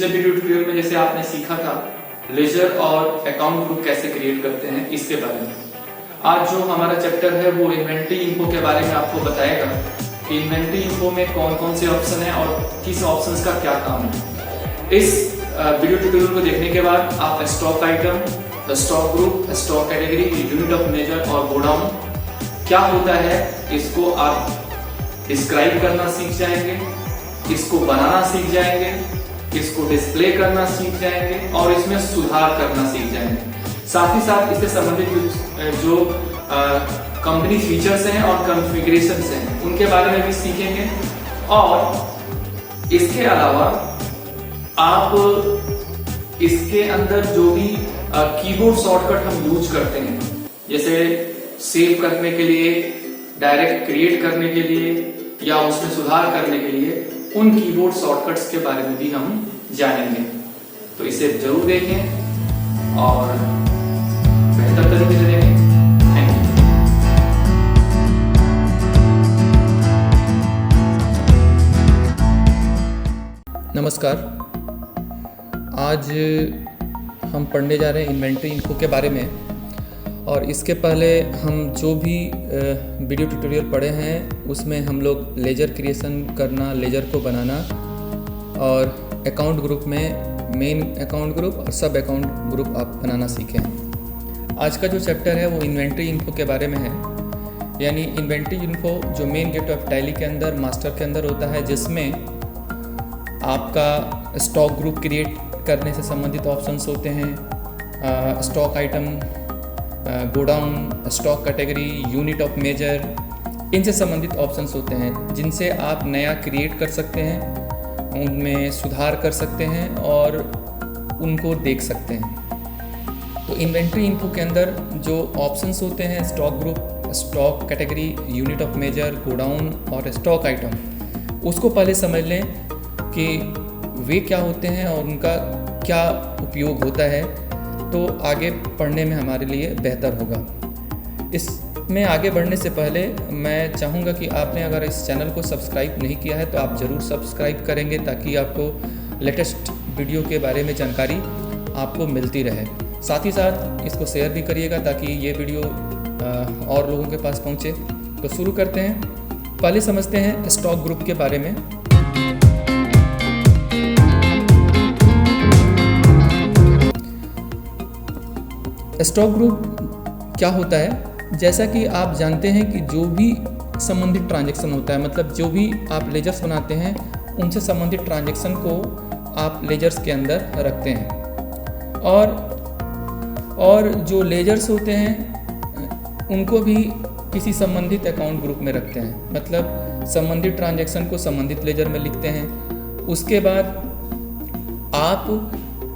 पिछले video tutorial में जैसे आपने सीखा था लेजर और अकाउंट ग्रुप कैसे क्रिएट करते हैं इसके बारे में। आज जो हमारा चैप्टर है वो इन्वेंटरी इन्फो के बारे में आपको बताएगा कि इन्वेंटरी इन्फो में कौन कौन से ऑप्शन है और किस ऑप्शंस का क्या काम है। इस वीडियो ट्यूटोरियल को देखने के बाद आप stock item, stock group, stock category, unit of measure और गोडाउन क्या होता है इसको आप डिस्क्राइब करना सीख जाएंगे, इसको बनाना सीख जाएंगे, इसको डिस्प्ले करना सीख जाएंगे और इसमें सुधार करना सीख जाएंगे। साथ ही साथ इससे संबंधित जो कंपनी फीचर्स हैं और कॉन्फ़िगरेशंस हैं उनके बारे में भी सीखेंगे। और इसके अलावा आप इसके अंदर जो भी कीबोर्ड शॉर्टकट हम यूज करते हैं, जैसे सेव करने के लिए, डायरेक्ट क्रिएट करने के लिए या उसमें सुधार करने के लिए, उन कीबोर्ड शॉर्टकट्स के बारे में भी हम जानेंगे। तो इसे जरूर देखें और बेहतर तरीके से देखें। Thank you. नमस्कार, आज हम पढ़ने जा रहे हैं इन्वेंटरी इन्फो के बारे में। और इसके पहले हम जो भी वीडियो ट्यूटोरियल पढ़े हैं उसमें हम लोग लेजर क्रिएशन करना, लेजर को बनाना और अकाउंट ग्रुप में मेन अकाउंट ग्रुप और सब अकाउंट ग्रुप आप बनाना सीखे हैं। आज का जो चैप्टर है वो इन्वेंटरी इन्फो के बारे में है। यानी इन्वेंटरी इन्फो जो मेन गेट ऑफ टैली के अंदर, मास्टर के अंदर होता है, जिसमें आपका स्टॉक ग्रुप क्रिएट करने से संबंधित ऑप्शंस होते हैं, stock item, godown, stock category, unit of measure, इनसे संबंधित ऑप्शंस होते हैं जिनसे आप नया क्रिएट कर सकते हैं, उनमें सुधार कर सकते हैं और उनको देख सकते हैं। तो इन्वेंटरी इन्फो के अंदर जो ऑप्शंस होते हैं, stock group, stock category, unit of measure, godown और स्टॉक आइटम, उसको पहले समझ लें कि वे क्या होते हैं और उनका क्या उपयोग होता है, तो आगे पढ़ने में हमारे लिए बेहतर होगा। इसमें आगे बढ़ने से पहले मैं चाहूँगा कि आपने अगर इस चैनल को सब्सक्राइब नहीं किया है तो आप ज़रूर सब्सक्राइब करेंगे ताकि आपको लेटेस्ट वीडियो के बारे में जानकारी आपको मिलती रहे। साथ ही साथ इसको शेयर भी करिएगा ताकि ये वीडियो और लोगों के पास पहुँचे। तो शुरू करते हैं। पहले समझते हैं स्टॉक ग्रुप के बारे में। स्टॉक ग्रुप क्या होता है? जैसा कि आप जानते हैं कि जो भी संबंधित ट्रांजैक्शन होता है, मतलब जो भी आप लेजर्स बनाते हैं उनसे संबंधित ट्रांजैक्शन को आप लेजर्स के अंदर रखते हैं। और जो लेजर्स होते हैं उनको भी किसी संबंधित अकाउंट ग्रुप में रखते हैं, मतलब संबंधित ट्रांजैक्शन को संबंधित लेजर में लिखते हैं। उसके बाद आप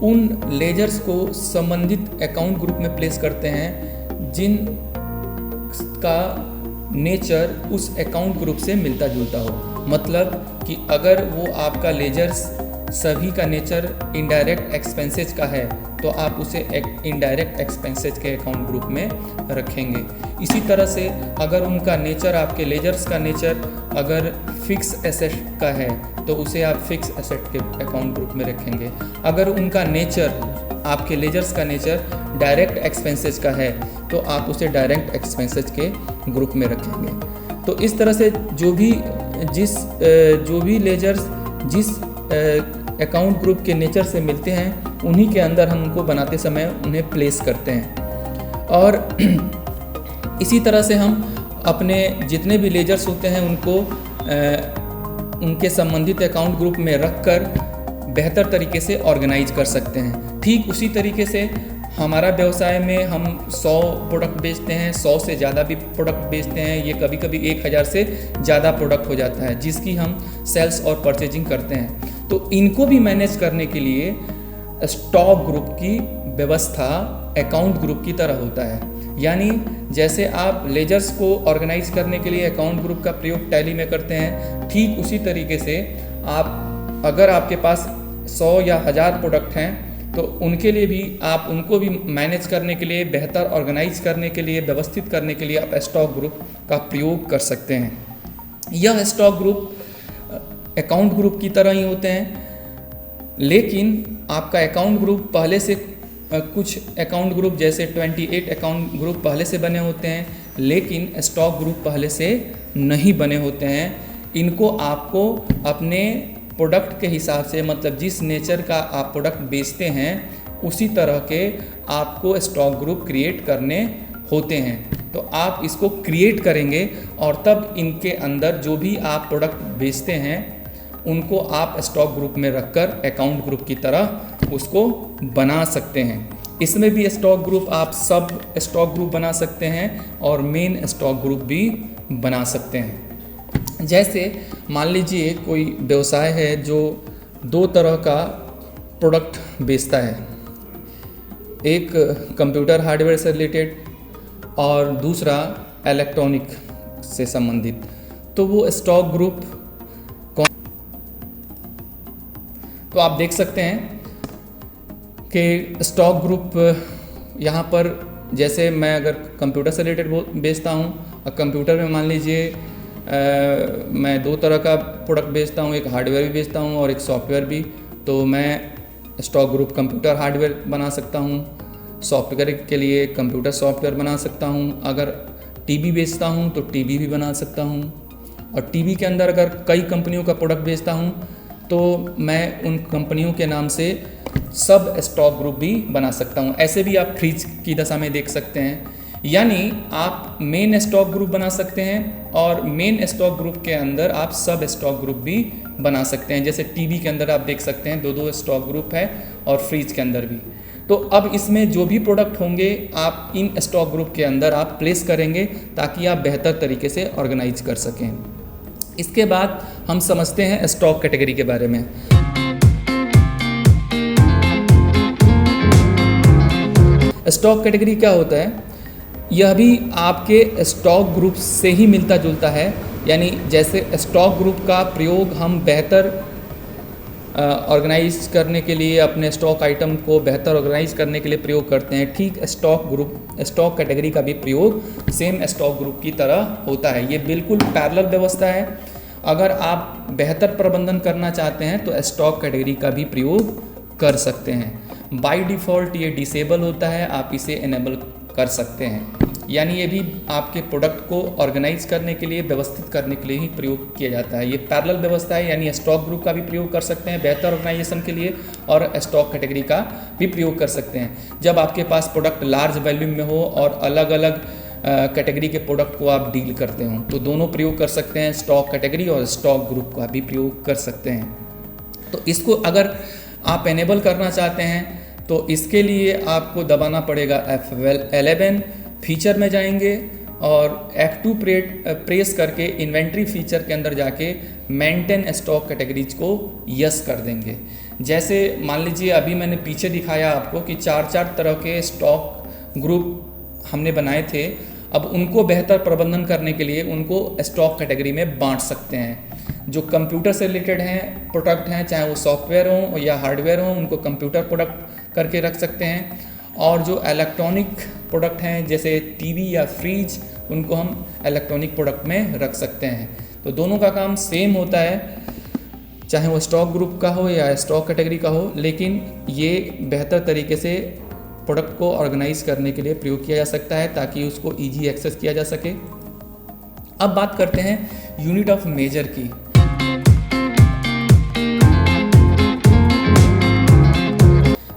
उन लेजर्स को संबंधित अकाउंट ग्रुप में प्लेस करते हैं जिन का नेचर उस अकाउंट ग्रुप से मिलता जुलता हो। मतलब कि अगर वो आपका लेजर्स सभी का नेचर इनडायरेक्ट एक्सपेंसेज का है तो आप उसे इनडायरेक्ट एक्सपेंसेज के अकाउंट ग्रुप में रखेंगे। इसी तरह से अगर उनका नेचर, आपके लेजर्स का नेचर अगर फिक्स एसेट का है तो उसे आप फिक्स एसेट के अकाउंट ग्रुप में रखेंगे। अगर उनका नेचर, आपके लेजर्स का नेचर डायरेक्ट एक्सपेंसेज का है तो आप उसे डायरेक्ट एक्सपेंसेज के ग्रुप में रखेंगे। तो इस तरह से जो भी लेजर्स जिस अकाउंट ग्रुप के नेचर से मिलते हैं उन्हीं के अंदर हम उनको बनाते समय उन्हें प्लेस करते हैं। और इसी तरह से हम अपने जितने भी लेजर्स होते हैं उनको उनके संबंधित अकाउंट ग्रुप में रखकर बेहतर तरीके से ऑर्गेनाइज कर सकते हैं। ठीक उसी तरीके से हमारा व्यवसाय में हम 100 प्रोडक्ट बेचते हैं, 100 से ज़्यादा भी प्रोडक्ट बेचते हैं, ये कभी कभी 1000 से ज़्यादा प्रोडक्ट हो जाता है जिसकी हम सेल्स और परचेजिंग करते हैं। तो इनको भी मैनेज करने के लिए स्टॉक ग्रुप की व्यवस्था अकाउंट ग्रुप की तरह होता है। यानी जैसे आप लेजर्स को ऑर्गेनाइज करने के लिए अकाउंट ग्रुप का प्रयोग टैली में करते हैं, ठीक उसी तरीके से आप अगर आपके पास 100 या 1000 प्रोडक्ट हैं तो उनके लिए भी आप उनको भी मैनेज करने के लिए, बेहतर ऑर्गेनाइज करने के लिए, व्यवस्थित करने के लिए आप स्टॉक ग्रुप का प्रयोग कर सकते हैं। यह स्टॉक ग्रुप अकाउंट ग्रुप की तरह ही होते हैं। लेकिन आपका अकाउंट ग्रुप पहले से कुछ अकाउंट ग्रुप जैसे 28 अकाउंट ग्रुप पहले से बने होते हैं, लेकिन स्टॉक ग्रुप पहले से नहीं बने होते हैं। इनको आपको अपने प्रोडक्ट के हिसाब से, मतलब जिस नेचर का आप प्रोडक्ट बेचते हैं उसी तरह के आपको स्टॉक ग्रुप क्रिएट करने होते हैं। तो आप इसको क्रिएट करेंगे और तब इनके अंदर जो भी आप प्रोडक्ट बेचते हैं उनको आप स्टॉक ग्रुप में रखकर अकाउंट ग्रुप की तरह उसको बना सकते हैं। इसमें भी स्टॉक ग्रुप आप सब स्टॉक ग्रुप बना सकते हैं और मेन स्टॉक ग्रुप भी बना सकते हैं। जैसे मान लीजिए कोई व्यवसाय है जो 2 तरह का प्रोडक्ट बेचता है, एक कंप्यूटर हार्डवेयर से रिलेटेड और दूसरा इलेक्ट्रॉनिक से संबंधित। तो वो स्टॉक ग्रुप तो आप देख सकते हैं कि स्टॉक ग्रुप यहाँ पर, जैसे मैं अगर कंप्यूटर से रिलेटेड बेचता हूँ और कंप्यूटर में मान लीजिए मैं 2 तरह का प्रोडक्ट बेचता हूँ, एक हार्डवेयर भी बेचता हूँ और एक सॉफ्टवेयर भी, तो मैं स्टॉक ग्रुप कंप्यूटर हार्डवेयर बना सकता हूँ, सॉफ्टवेयर के लिए कंप्यूटर सॉफ्टवेयर बना सकता हूँ। अगर टीवी बेचता हूँ तो टीवी भी बना सकता हूँ, और टीवी के अंदर अगर कई कंपनियों का प्रोडक्ट बेचता हूँ तो मैं उन कंपनियों के नाम से सब स्टॉक ग्रुप भी बना सकता हूँ। ऐसे भी आप फ्रिज की दशा में देख सकते हैं। यानी आप मेन स्टॉक ग्रुप बना सकते हैं और मेन स्टॉक ग्रुप के अंदर आप सब स्टॉक ग्रुप भी बना सकते हैं। जैसे टीवी के अंदर आप देख सकते हैं 2 स्टॉक ग्रुप है और फ्रिज के अंदर भी। तो अब इसमें जो भी प्रोडक्ट होंगे आप इन स्टॉक ग्रुप के अंदर आप प्लेस करेंगे ताकि आप बेहतर तरीके से ऑर्गेनाइज कर सकें। इसके बाद हम समझते हैं स्टॉक कैटेगरी के बारे में। स्टॉक कैटेगरी क्या होता है? यह भी आपके स्टॉक ग्रुप से ही मिलता जुलता है। यानी जैसे स्टॉक ग्रुप का प्रयोग हम बेहतर ऑर्गेनाइज करने के लिए, अपने स्टॉक आइटम को बेहतर ऑर्गेनाइज करने के लिए प्रयोग करते हैं, ठीक स्टॉक कैटेगरी का भी प्रयोग सेम स्टॉक ग्रुप की तरह होता है। ये बिल्कुल पैरेलल व्यवस्था है। अगर आप बेहतर प्रबंधन करना चाहते हैं तो स्टॉक कैटेगरी का भी प्रयोग कर सकते हैं। बाय डिफ़ॉल्ट ये डिसेबल होता है, आप इसे इनेबल कर सकते हैं। यानी ये भी आपके प्रोडक्ट को ऑर्गेनाइज करने के लिए, व्यवस्थित करने के लिए ही प्रयोग किया जाता है। ये पैरेलल व्यवस्था है, यानी स्टॉक ग्रुप का भी प्रयोग कर सकते हैं बेहतर ऑर्गेनाइजेशन के लिए और स्टॉक कैटेगरी का भी प्रयोग कर सकते हैं। जब आपके पास प्रोडक्ट लार्ज वॉल्यूम में हो और अलग अलग कैटेगरी के प्रोडक्ट को आप डील करते हो तो दोनों प्रयोग कर सकते हैं, स्टॉक कैटेगरी और स्टॉक ग्रुप का भी प्रयोग कर सकते हैं। तो इसको अगर आप एनेबल करना चाहते हैं तो इसके लिए आपको दबाना पड़ेगा F11, फीचर में जाएंगे और F2 प्रेस करके इन्वेंट्री फीचर के अंदर जाके मेंटेन स्टॉक कैटेगरीज को यस कर देंगे। जैसे मान लीजिए अभी मैंने पीछे दिखाया आपको कि 4 तरह के स्टॉक ग्रुप हमने बनाए थे। अब उनको बेहतर प्रबंधन करने के लिए उनको स्टॉक कैटेगरी में बांट सकते हैं। जो कंप्यूटर से रिलेटेड हैं प्रोडक्ट हैं, चाहे वो सॉफ्टवेयर हों या हार्डवेयर हों, उनको कंप्यूटर प्रोडक्ट करके रख सकते हैं। और जो इलेक्ट्रॉनिक प्रोडक्ट हैं जैसे टीवी या फ्रिज, उनको हम इलेक्ट्रॉनिक प्रोडक्ट में रख सकते हैं। तो दोनों का काम सेम होता है, चाहे वो स्टॉक ग्रुप का हो या स्टॉक कैटेगरी का हो, लेकिन ये बेहतर तरीके से प्रोडक्ट को ऑर्गेनाइज करने के लिए प्रयोग किया जा सकता है ताकि उसको ईजी एक्सेस किया जा सके। अब बात करते हैं यूनिट ऑफ मेजर की।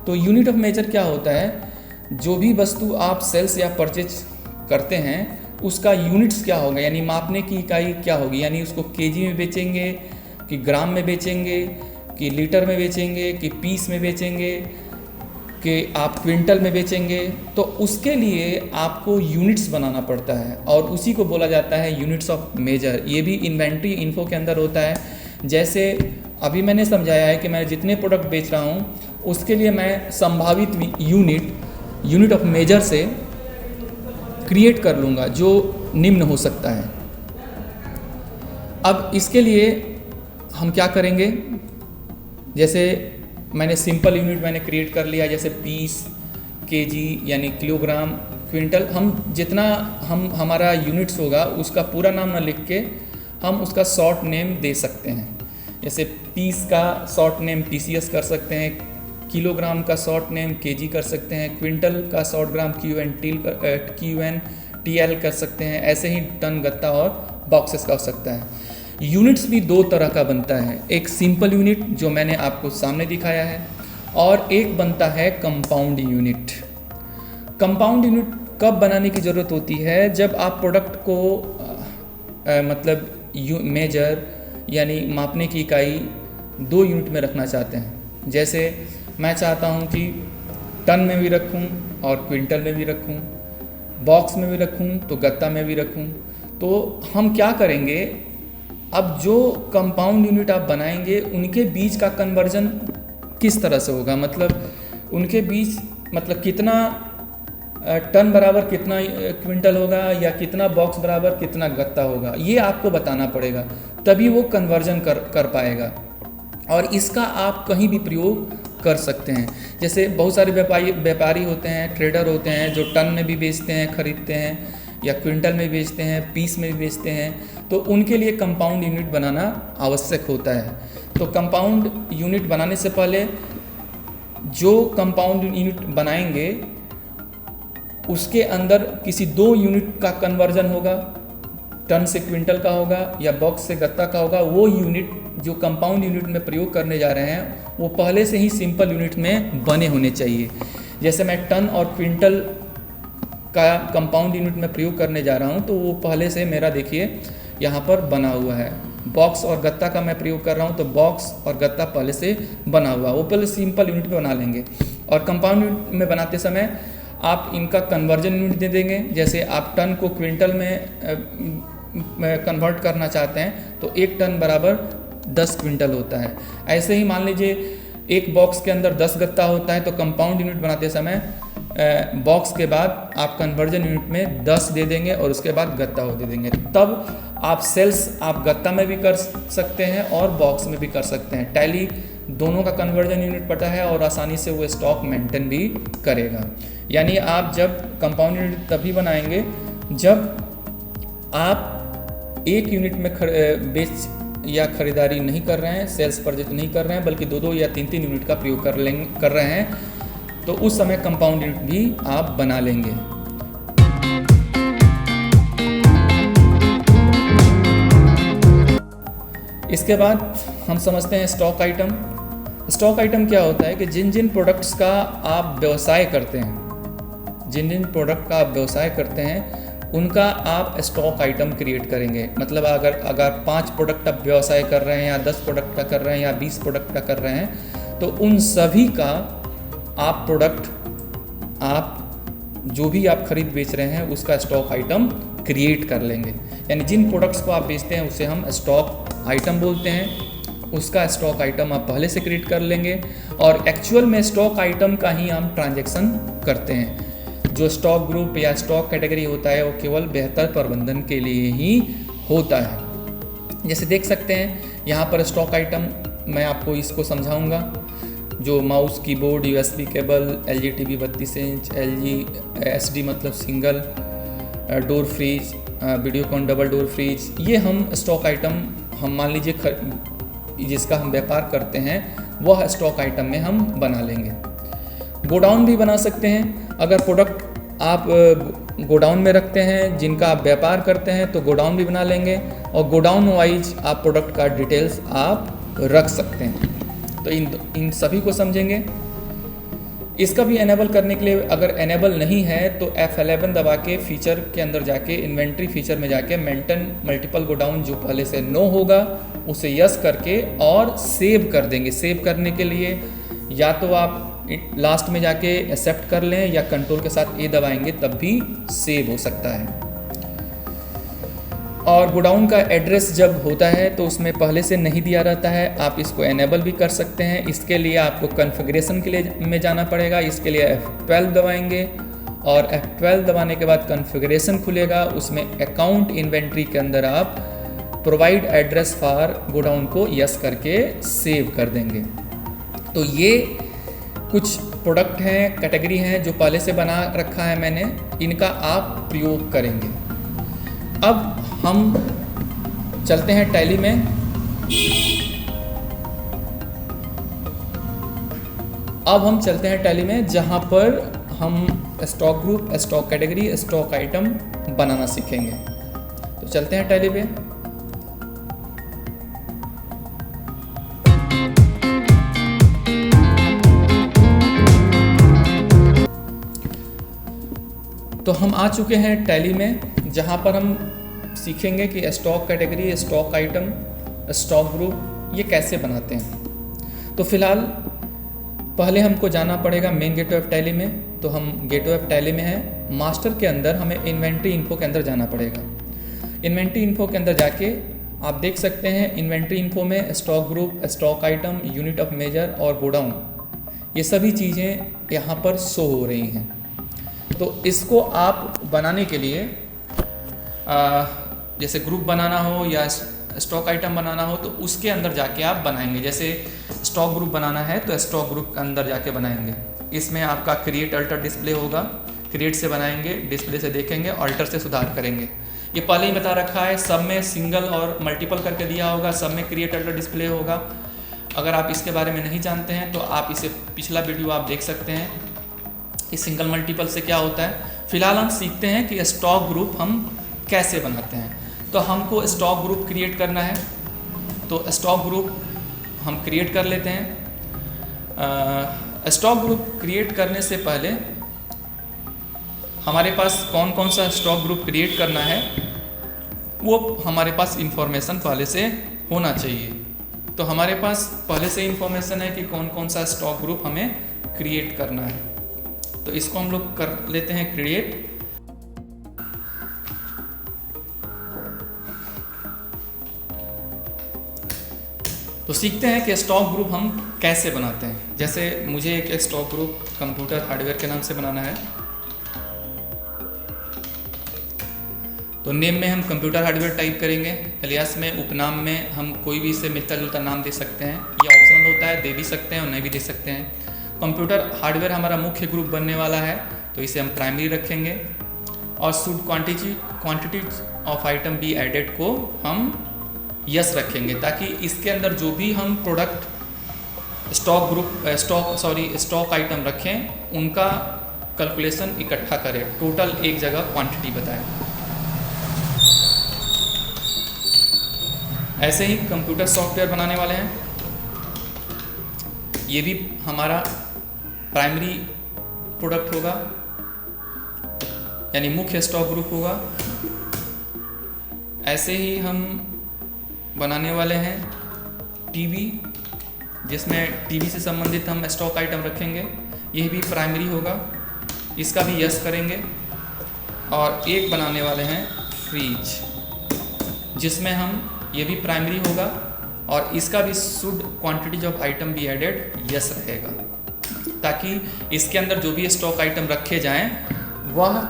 तो यूनिट ऑफ मेजर क्या होता है? जो भी वस्तु आप सेल्स या परचेज करते हैं उसका यूनिट्स क्या होगा, यानी मापने की इकाई क्या होगी। यानी उसको केजी में बेचेंगे कि ग्राम में बेचेंगे कि लीटर में बेचेंगे कि पीस में बेचेंगे कि आप क्विंटल में बेचेंगे। तो उसके लिए आपको यूनिट्स बनाना पड़ता है और उसी को बोला जाता है यूनिट्स ऑफ मेजर। ये भी इन्वेंट्री इन्फो के अंदर होता है। जैसे अभी मैंने समझाया है कि मैं जितने प्रोडक्ट बेच रहा हूँ उसके लिए मैं संभावित यूनिट ऑफ मेजर से क्रिएट कर लूँगा जो निम्न हो सकता है। अब इसके लिए हम क्या करेंगे? जैसे मैंने सिंपल यूनिट मैंने क्रिएट कर लिया, जैसे पीस, केजी यानी किलोग्राम, क्विंटल। हम जितना हमारा यूनिट्स होगा उसका पूरा नाम ना लिख के हम उसका शॉर्ट नेम दे सकते हैं। जैसे पीस का शॉर्ट नेम PCS कर सकते हैं, किलोग्राम का शॉर्ट नेम KG कर सकते हैं, क्विंटल का शॉर्ट ग्राम QNTL कर सकते हैं। ऐसे ही टन, गत्ता और बॉक्सेस का हो सकता है। यूनिट्स भी दो तरह का बनता है, एक सिंपल यूनिट जो मैंने आपको सामने दिखाया है, और एक बनता है कंपाउंड यूनिट। कंपाउंड यूनिट कब बनाने की ज़रूरत होती है? जब आप प्रोडक्ट को मतलब मेजर यानी मापने की इकाई 2 यूनिट में रखना चाहते हैं। जैसे मैं चाहता हूं कि टन में भी रखूं और क्विंटल में भी रखूं, बॉक्स में भी रखूं तो गत्ता में भी रखूं। तो हम क्या करेंगे, अब जो कंपाउंड यूनिट आप बनाएंगे उनके बीच का कन्वर्जन किस तरह से होगा, मतलब उनके बीच मतलब कितना टन बराबर कितना क्विंटल होगा या कितना बॉक्स बराबर कितना गत्ता होगा, ये आपको बताना पड़ेगा, तभी वो कन्वर्जन कर पाएगा। और इसका आप कहीं भी प्रयोग कर सकते हैं। जैसे बहुत सारे व्यापारी होते हैं, ट्रेडर होते हैं जो टन में भी बेचते हैं, खरीदते हैं, या क्विंटल में बेचते हैं, पीस में भी बेचते हैं, तो उनके लिए कंपाउंड यूनिट बनाना आवश्यक होता है। तो कंपाउंड यूनिट बनाने से पहले जो कंपाउंड यूनिट बनाएंगे उसके अंदर किसी 2 यूनिट का कन्वर्जन होगा, टन से क्विंटल का होगा या बॉक्स से गत्ता का होगा। वो यूनिट जो कंपाउंड यूनिट में प्रयोग करने जा रहे हैं वो पहले से ही सिंपल यूनिट में बने होने चाहिए। जैसे मैं टन और क्विंटल का कंपाउंड यूनिट में प्रयोग करने जा रहा हूँ तो वो पहले से मेरा देखिए यहाँ पर बना हुआ है। बॉक्स और गत्ता का मैं प्रयोग कर रहा हूँ तो बॉक्स और गत्ता पहले से बना हुआ, वो पहले सिंपल यूनिट में बना लेंगे। और कंपाउंड यूनिट में बनाते समय आप इनका कन्वर्जन यूनिट दे देंगे। जैसे आप टन को क्विंटल में कन्वर्ट करना चाहते हैं तो 1 टन बराबर 10 क्विंटल होता है। ऐसे ही मान लीजिए एक बॉक्स के अंदर 10 गत्ता होता है तो कंपाउंड यूनिट बनाते समय बॉक्स के बाद आप कन्वर्जन यूनिट में 10 दे देंगे और उसके बाद गत्ता हो दे देंगे। तब आप सेल्स आप गत्ता में भी कर सकते हैं और बॉक्स में भी कर सकते हैं। टैली दोनों का कन्वर्जन यूनिट पता है और आसानी से वो स्टॉक मेंटेन भी करेगा। यानी आप जब कंपाउंड यूनिट तभी बनाएंगे जब आप 1 यूनिट में बेच या खरीदारी नहीं कर रहे हैं, सेल्स परचेज नहीं कर रहे हैं, बल्कि 2-2 या 3-3 यूनिट का प्रयोग कर रहे हैं, तो उस समय कंपाउंड यूनिट भी आप बना लेंगे। इसके बाद हम समझते हैं स्टॉक आइटम। स्टॉक आइटम क्या होता है कि जिन जिन प्रोडक्ट्स का आप व्यवसाय करते हैं, उनका आप स्टॉक आइटम क्रिएट करेंगे। मतलब अगर 5 प्रोडक्ट आप व्यवसाय कर रहे हैं या 10 प्रोडक्ट का कर रहे हैं या 20 प्रोडक्ट का कर रहे हैं, तो उन सभी का आप प्रोडक्ट आप जो भी आप खरीद बेच रहे हैं उसका स्टॉक आइटम क्रिएट कर लेंगे। यानी जिन प्रोडक्ट्स को आप बेचते हैं उसे हम स्टॉक आइटम बोलते हैं, उसका स्टॉक आइटम आप पहले से क्रिएट कर लेंगे। और एक्चुअल में स्टॉक आइटम का ही हम ट्रांजैक्शन करते हैं। जो स्टॉक ग्रुप या स्टॉक कैटेगरी होता है वो केवल बेहतर प्रबंधन के लिए ही होता है। जैसे देख सकते हैं यहाँ पर स्टॉक आइटम, मैं आपको इसको समझाऊंगा। जो mouse, keyboard, USB cable, LG TV 32 inch, LG SD मतलब single door fridge, Videocon double door fridge, ये हम स्टॉक आइटम हम मान लीजिए जिसका हम व्यापार करते हैं वह स्टॉक आइटम में हम बना लेंगे। गोडाउन भी बना सकते हैं। अगर प्रोडक्ट आप गोडाउन में रखते हैं जिनका आप व्यापार करते हैं तो गोडाउन भी बना लेंगे और गोडाउन वाइज आप प्रोडक्ट का डिटेल्स आप रख सकते हैं। तो इन सभी को समझेंगे। इसका भी एनेबल करने के लिए अगर एनेबल नहीं है तो F11 दबा के फीचर के अंदर जाके इन्वेंट्री फीचर में जाके मेंटेन मल्टीपल गोडाउन जो पहले से नो होगा उसे यस करके और सेव कर देंगे। सेव करने के लिए या तो आप लास्ट में जाके एक्सेप्ट कर लें या कंट्रोल के साथ A दबाएंगे तब भी सेव हो सकता है। और गोडाउन का एड्रेस जब होता है तो उसमें पहले से नहीं दिया रहता है, आप इसको एनेबल भी कर सकते हैं। इसके लिए आपको कॉन्फ़िगरेशन के लिए में जाना पड़ेगा। इसके लिए F12 दबाएंगे और F12 दबाने के बाद कॉन्फ़िगरेशन खुलेगा। उसमें अकाउंट इन्वेंट्री के अंदर आप प्रोवाइड एड्रेस फॉर गोडाउन को यस करके सेव कर देंगे। तो ये कुछ प्रोडक्ट हैं, कैटेगरी हैं जो पहले से बना रखा है मैंने, इनका आप प्रयोग करेंगे। अब हम चलते हैं टैली में। अब हम चलते हैं टैली में, जहाँ पर हम stock group, stock category, stock item बनाना सीखेंगे। तो चलते हैं टैली पे। तो हम आ चुके हैं टैली में, जहाँ पर हम सीखेंगे कि stock category, stock item, stock group ये कैसे बनाते हैं। तो फिलहाल पहले हमको जाना पड़ेगा मेन गेटवे ऑफ टैली में। तो हम गेटवे ऑफ टैली में हैं। मास्टर के अंदर हमें इन्वेंट्री इन्फो के अंदर जाना पड़ेगा। इन्वेंट्री इन्फो के अंदर जाके आप देख सकते हैं इन्वेंट्री इन्फो में stock group, stock item, unit of measure और गोडाउन, ये सभी चीज़ें यहाँ पर शो हो रही हैं। तो इसको आप बनाने के लिए जैसे ग्रुप बनाना हो या स्टॉक आइटम बनाना हो तो उसके अंदर जाके आप बनाएंगे। जैसे स्टॉक ग्रुप बनाना है तो स्टॉक ग्रुप के अंदर जाके बनाएंगे। इसमें आपका क्रिएट अल्टर डिस्प्ले होगा, क्रिएट से बनाएंगे, डिस्प्ले से देखेंगे, अल्टर से सुधार करेंगे। ये पहले ही बता रखा है, सब में सिंगल और मल्टीपल करके दिया होगा, सब में क्रिएट अल्टर डिस्प्ले होगा। अगर आप इसके बारे में नहीं जानते हैं तो आप इसे पिछला वीडियो आप देख सकते हैं कि सिंगल मल्टीपल से क्या होता है। फिलहाल हम सीखते हैं कि स्टॉक ग्रुप हम कैसे बनाते हैं। तो हमको स्टॉक ग्रुप क्रिएट करना है, तो स्टॉक ग्रुप हम क्रिएट कर लेते हैं। स्टॉक ग्रुप क्रिएट करने से पहले हमारे पास कौन कौन सा स्टॉक ग्रुप क्रिएट करना है वो हमारे पास इंफॉर्मेशन पहले से होना चाहिए। तो हमारे पास पहले से इंफॉर्मेशन है कि कौन कौन सा स्टॉक ग्रुप हमें क्रिएट करना है। तो इसको हम लोग कर लेते हैं क्रिएट। तो सीखते हैं कि स्टॉक ग्रुप हम कैसे बनाते हैं। जैसे मुझे एक स्टॉक ग्रुप कंप्यूटर हार्डवेयर के नाम से बनाना है। तो नेम में हम कंप्यूटर हार्डवेयर टाइप करेंगे, एलियास में उपनाम में हम कोई भी इसे मिलता जुलता नाम दे सकते हैं। ये ऑप्शनल होता है, दे भी सकते हैं और नहीं भी दे सकते हैं। कंप्यूटर हार्डवेयर हमारा मुख्य ग्रुप बनने वाला है तो इसे हम प्राइमरी रखेंगे। और should quantity of item be added को हम यस रखेंगे, ताकि इसके अंदर जो भी हम प्रोडक्ट स्टॉक आइटम रखें उनका कैलकुलेशन इकट्ठा करें, टोटल एक जगह क्वांटिटी बताएं। ऐसे ही कंप्यूटर सॉफ्टवेयर बनाने वाले हैं, ये भी हमारा प्राइमरी प्रोडक्ट होगा, यानी मुख्य स्टॉक ग्रुप होगा। ऐसे ही हम बनाने वाले हैं टीवी, जिसमें टीवी से संबंधित हम स्टॉक आइटम रखेंगे, यह भी प्राइमरी होगा, इसका भी यस करेंगे। और एक बनाने वाले हैं फ्रिज, जिसमें हम ये भी प्राइमरी होगा और इसका भी should quantity of item be added yes रहेगा, ताकि इसके अंदर जो भी स्टॉक आइटम रखे जाएं वह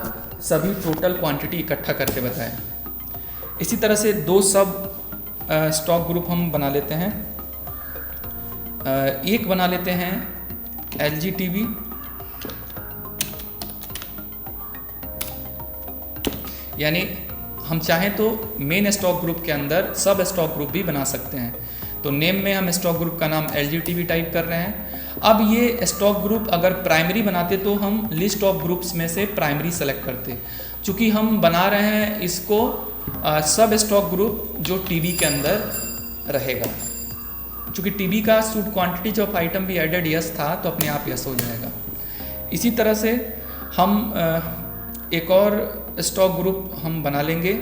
सभी टोटल क्वांटिटी इकट्ठा करके बताएं। इसी तरह से दो सब स्टॉक ग्रुप हम बना लेते हैं। एक बना लेते हैं LG TV, यानी हम चाहें तो मेन स्टॉक ग्रुप के अंदर सब स्टॉक ग्रुप भी बना सकते हैं। तो नेम में हम स्टॉक ग्रुप का नाम LG TV टाइप कर रहे हैं। अब ये स्टॉक ग्रुप अगर प्राइमरी बनाते तो हम लिस्ट ऑफ ग्रुप्स में से प्राइमरी सेलेक्ट करते। चूँकि हम बना रहे हैं इसको सब स्टॉक ग्रुप जो टीवी के अंदर रहेगा, चूँकि टीवी का शुड क्वांटिटी ऑफ आइटम भी एडेड यस था तो अपने आप यस हो जाएगा। इसी तरह से हम एक और स्टॉक ग्रुप हम बना लेंगे।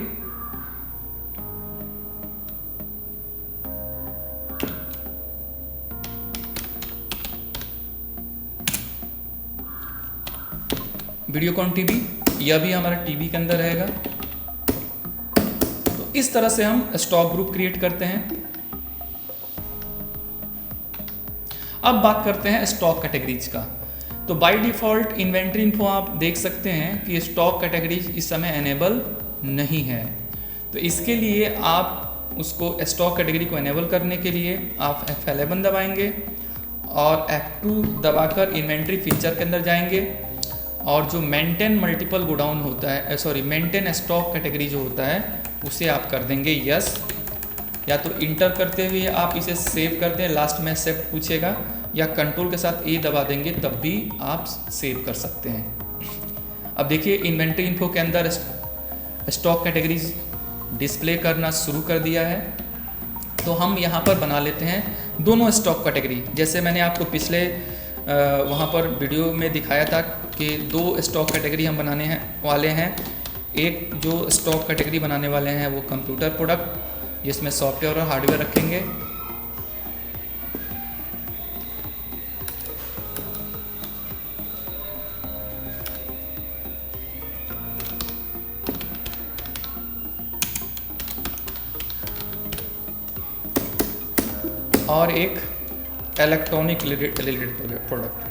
वीडियोकॉन टीवी, यह भी हमारा टीवी के अंदर रहेगा। तो इस तरह से हम स्टॉक ग्रुप क्रिएट करते हैं। अब बात करते हैं स्टॉक कैटेगरीज का। तो बाय डिफ़ॉल्ट इन्वेंट्री इन्फो आप देख सकते हैं कि स्टॉक कैटेगरीज इस समय एनेबल नहीं है। तो इसके लिए आप उसको स्टॉक कैटेगरी को एनेबल करने के लिए आप F11 दबाएंगे और F2 दबाकर इन्वेंट्री फीचर के अंदर जाएंगे और जो मेंटेन मल्टीपल गोडाउन होता है, मेंटेन स्टॉक कैटेगरी जो होता है उसे आप कर देंगे यस, या तो इंटर करते हुए आप इसे सेव कर दें, लास्ट में एक्सेप्ट पूछेगा या कंट्रोल के साथ ए दबा देंगे तब भी आप सेव कर सकते हैं। अब देखिए इन्वेंट्री इन्फो के अंदर स्टॉक कैटेगरीज डिस्प्ले करना शुरू कर दिया है। तो हम यहाँ पर बना लेते हैं दोनों स्टॉक कैटेगरी। जैसे मैंने आपको पिछले वहाँ पर वीडियो में दिखाया था कि 2 स्टॉक कैटेगरी हम बनाने वाले हैं। एक जो स्टॉक कैटेगरी बनाने वाले हैं वो कंप्यूटर प्रोडक्ट, जिसमें सॉफ्टवेयर और हार्डवेयर रखेंगे। और एक इलेक्ट्रॉनिक रिलेटेड प्रोडक्ट।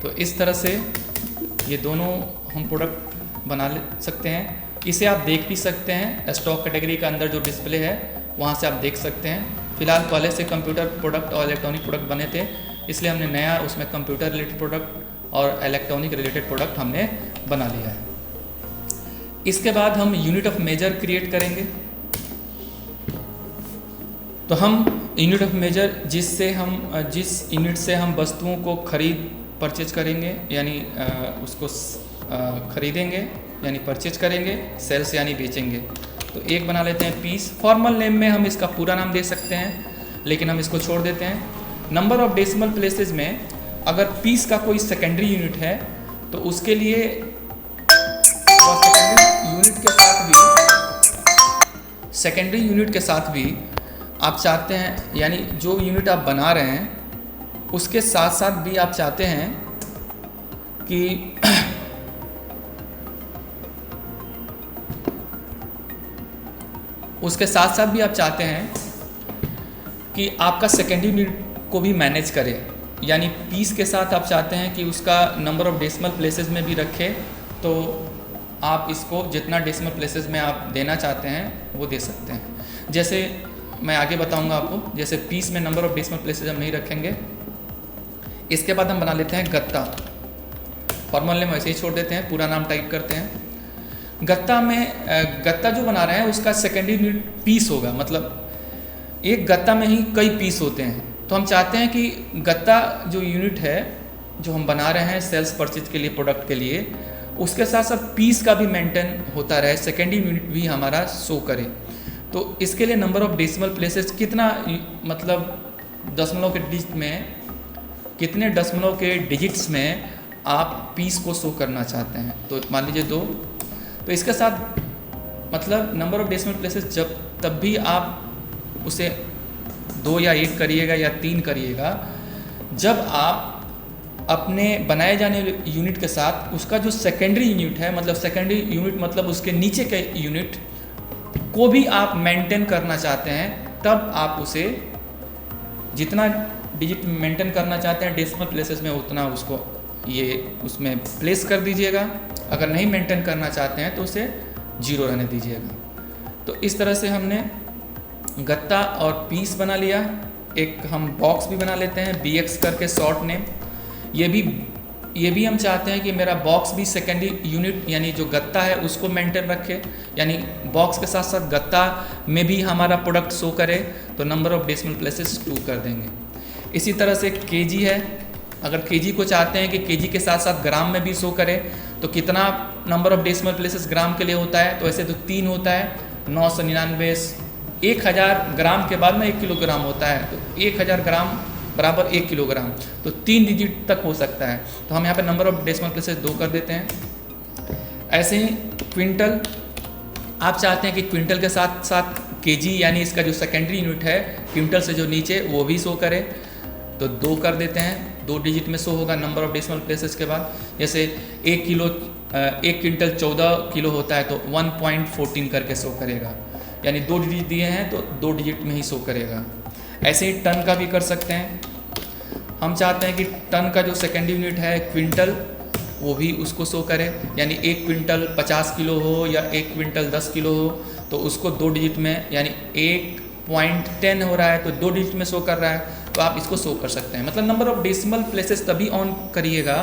तो इस तरह से ये दोनों हम प्रोडक्ट बना सकते हैं। इसे आप देख भी सकते हैं, स्टॉक कैटेगरी का अंदर जो डिस्प्ले है वहाँ से आप देख सकते हैं। फिलहाल पहले से कंप्यूटर प्रोडक्ट और इलेक्ट्रॉनिक प्रोडक्ट बने थे, इसलिए हमने नया उसमें कंप्यूटर रिलेटेड प्रोडक्ट और इलेक्ट्रॉनिक रिलेटेड प्रोडक्ट हमने बना लिया है। इसके बाद हम यूनिट ऑफ मेजर क्रिएट करेंगे। तो हम यूनिट ऑफ मेजर जिस यूनिट से हम वस्तुओं को परचेज करेंगे, यानी उसको खरीदेंगे यानी परचेज करेंगे, सेल्स यानी बेचेंगे। तो एक बना लेते हैं पीस। फॉर्मल नेम में हम इसका पूरा नाम दे सकते हैं, लेकिन हम इसको छोड़ देते हैं। नंबर ऑफ डेसिमल प्लेसेस में अगर पीस का कोई सेकेंडरी यूनिट है तो उसके लिए सेकेंडरी यूनिट के साथ भी आप चाहते हैं, यानी जो यूनिट आप बना रहे हैं उसके साथ साथ भी आप चाहते हैं कि उसके साथ साथ भी आप चाहते हैं कि आपका सेकेंडरी यूनिट को भी मैनेज करे, यानी पीस के साथ आप चाहते हैं कि उसका नंबर ऑफ डेसिमल प्लेसेस में भी रखे। तो आप इसको जितना डेसिमल प्लेसेस में आप देना चाहते हैं वो दे सकते हैं। जैसे मैं आगे बताऊंगा आपको, जैसे पीस में नंबर ऑफ डेसिमल प्लेसेस हम नहीं रखेंगे। इसके बाद हम बना लेते हैं गत्ता। फॉर्मल नेम ऐसे ही छोड़ देते हैं, पूरा नाम टाइप करते हैं। गत्ता जो बना रहे हैं उसका सेकेंडरी यूनिट पीस होगा, मतलब एक गत्ता में ही कई पीस होते हैं। तो हम चाहते हैं कि गत्ता जो यूनिट है जो हम बना रहे हैं सेल्स परचेज के लिए, प्रोडक्ट के लिए, उसके साथ साथ पीस का भी मेंटेन होता रहे, सेकेंडरी यूनिट भी हमारा शो करे। तो इसके लिए नंबर ऑफ डेसिमल प्लेसेस कितना, मतलब दशमलव के डिजिट में कितने दशमलव के डिजिट्स में आप पीस को शो करना चाहते हैं। तो मान लीजिए 2। तो इसके साथ मतलब नंबर ऑफ डेसिमल प्लेसेस तब भी आप उसे 2 या 1 करिएगा या 3 करिएगा जब आप अपने बनाए जाने यूनिट के साथ उसका जो सेकेंडरी यूनिट है, मतलब सेकेंडरी यूनिट मतलब उसके नीचे के यूनिट को भी आप मेंटेन करना चाहते हैं। तब आप उसे जितना डिजिट मेंटेन करना चाहते हैं डेसिमल प्लेसेस में उतना उसको उसमें प्लेस कर दीजिएगा। अगर नहीं मेंटेन करना चाहते हैं तो उसे 0 रहने दीजिएगा। तो इस तरह से हमने गत्ता और पीस बना लिया। एक हम बॉक्स भी बना लेते हैं, BX करके शॉर्ट नेम। ये भी हम चाहते हैं कि मेरा बॉक्स भी सेकेंडरी यूनिट यानी जो गत्ता है उसको मेंटेन रखे, यानी बॉक्स के साथ साथ गत्ता में भी हमारा प्रोडक्ट शो करे। तो नंबर ऑफ डेसिमल प्लेसेस 2 कर देंगे। इसी तरह से KG है, अगर KG को चाहते हैं कि KG के साथ साथ ग्राम में भी शो करे तो कितना नंबर ऑफ डेसिमल प्लेसेस ग्राम के लिए होता है। तो ऐसे तो 3 होता है, 999। 1000 ग्राम के बाद में 1 किलोग्राम होता है, तो 1000 ग्राम बराबर 1 किलोग्राम, तो 3 डिजिट तक हो सकता है। तो हम यहाँ पे नंबर ऑफ डेसिमल प्लेसेस 2 कर देते हैं। ऐसे ही क्विंटल, आप चाहते हैं कि क्विंटल के साथ साथ KG यानी इसका जो सेकेंडरी यूनिट है क्विंटल से जो नीचे वो भी शो करे, तो 2 कर देते हैं। 2 डिजिट में शो होगा नंबर ऑफ डेसिमल प्लेसेस के बाद। जैसे 1 क्विंटल 14 किलो होता है तो 1.14 करके शो करेगा, यानी 2 डिजिट दिए हैं तो 2 डिजिट में ही शो करेगा। ऐसे ही टन का भी कर सकते हैं। हम चाहते हैं कि टन का जो सेकेंडरी यूनिट है क्विंटल वो भी उसको शो करे, यानी 1 क्विंटल 50 किलो हो या 1 क्विंटल 10 किलो हो तो उसको 2 डिजिट में, यानी 1.10 हो रहा है तो 2 डिजिट में शो कर रहा है तो आप इसको शो कर सकते हैं। मतलब नंबर ऑफ डेसिमल प्लेसेस तभी ऑन करिएगा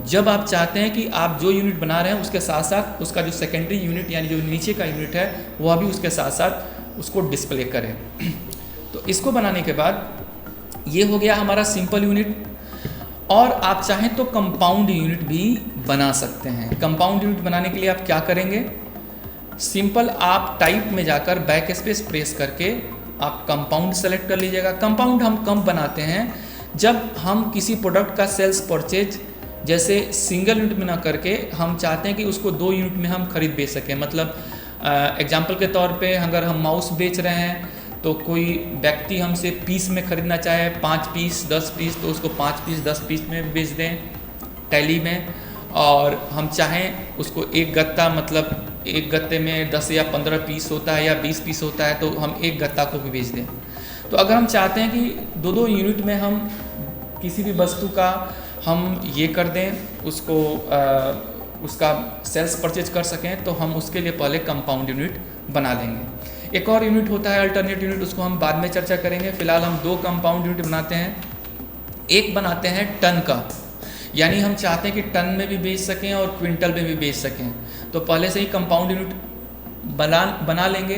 जब आप चाहते हैं कि आप जो यूनिट बना रहे हैं उसके साथ साथ उसका जो सेकेंडरी यूनिट यानी जो नीचे का यूनिट है वह भी उसके साथ साथ उसको डिस्प्ले करें। तो इसको बनाने के बाद ये हो गया हमारा सिंपल यूनिट। और आप चाहें तो कंपाउंड यूनिट भी बना सकते हैं। कंपाउंड यूनिट बनाने के लिए आप क्या करेंगे, सिंपल आप टाइप में जाकर बैक स्पेस प्रेस करके आप कंपाउंड सेलेक्ट कर लीजिएगा। कंपाउंड हम कब बनाते हैं, जब हम किसी प्रोडक्ट का सेल्स परचेज जैसे सिंगल यूनिट में ना करके हम चाहते हैं कि उसको 2 यूनिट में हम खरीद बेच सकें। मतलब एग्जांपल के तौर पे अगर हम माउस बेच रहे हैं तो कोई व्यक्ति हमसे पीस में खरीदना चाहे 5 पीस 10 पीस, तो उसको 5 पीस 10 पीस में बेच दें टैली में। और हम चाहें उसको एक गत्ता, मतलब एक गत्ते में 10 या 15 पीस होता है या 20 पीस होता है, तो हम एक गत्ता को भी बेच दें। तो अगर हम चाहते हैं कि 2-2 यूनिट में हम किसी भी वस्तु का हम ये कर दें, उसको उसका सेल्स परचेज कर सकें, तो हम उसके लिए पहले कंपाउंड यूनिट बना लेंगे। एक और यूनिट होता है अल्टरनेट यूनिट, उसको हम बाद में चर्चा करेंगे। फिलहाल हम 2 कंपाउंड यूनिट बनाते हैं। एक बनाते हैं टन का, यानी हम चाहते हैं कि टन में भी बेच सकें और क्विंटल में भी बेच सकें। तो पहले से ही कंपाउंड यूनिट बना लेंगे